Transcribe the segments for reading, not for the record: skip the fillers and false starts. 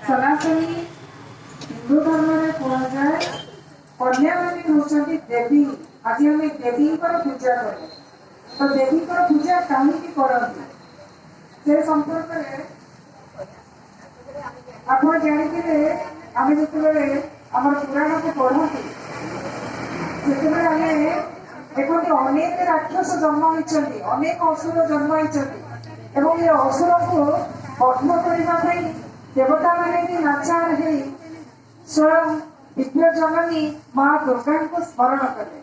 सनातनी हिंदू धर्म में कहुए कन्या मैंने होती देवी। आज आम देवी पूजा करें तो देवी पूजा कहीं करती से संपर्क में आप जानते आम जो आम पुराण को पढ़ती से देखते अनेक राक्षस जन्म होती अनेक असुर जन्म होती ये असुर को बंध करने देवता मैंने भी नाचार है स्वयं दिव्य जननी माँ दुर्गा को स्मरण कले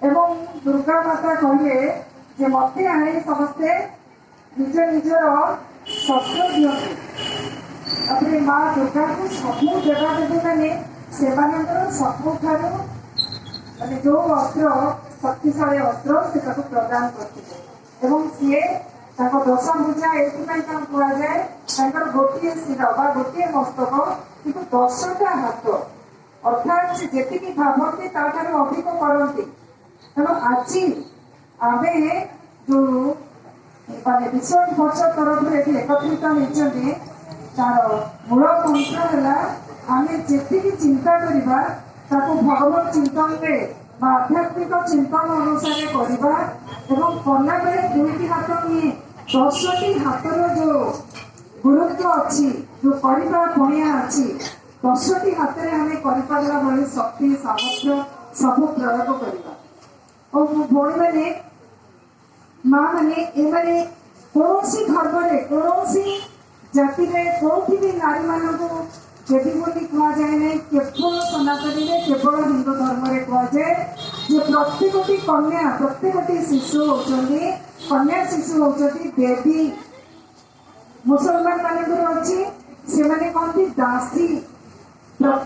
एवं दुर्गा माता कहले मत आने समस्ते निज निजर शस्त्र दिखते माँ दुर्गा को सबू देवादेवी मैंने से सबुठ माने जो अस्त्र शक्तिशाली अस्त्र से प्रदान करते सी दश भुजा ये गोटे शिर गोटे मस्तक किंतु 10टा हाथ अर्थात से जी भावती अधिक करती तेणु आज आम जो माने विश्व परिषद तरफ एकत्रित होती तार मूल मंत्र है आम जी चिंता करवा भगवत चिंतन आध्यात्मिक चिंतन अनुसार करवा कला बेले दुईटी हाथ नहीं 10टी हाथर जो गुरुत्व अच्छी जो करने पणिया अच्छी 10टी हाथ में आम कर शक्ति सामर्थ्य सब प्रयोग करवा और भौणी मैंने माँ मैंने ये कौन धर्म कौन जाति में कौटी भी नारी मानक देवी बोली कहुए ना केवल सनातनी में केवल हिंदू धर्म में कहुए प्रत्येकटी कन्या प्रत्येकटी शिशु होती कन्या शिशु होती देवी मुसलमान मान अच्छी से कहती दासी प्रत्येक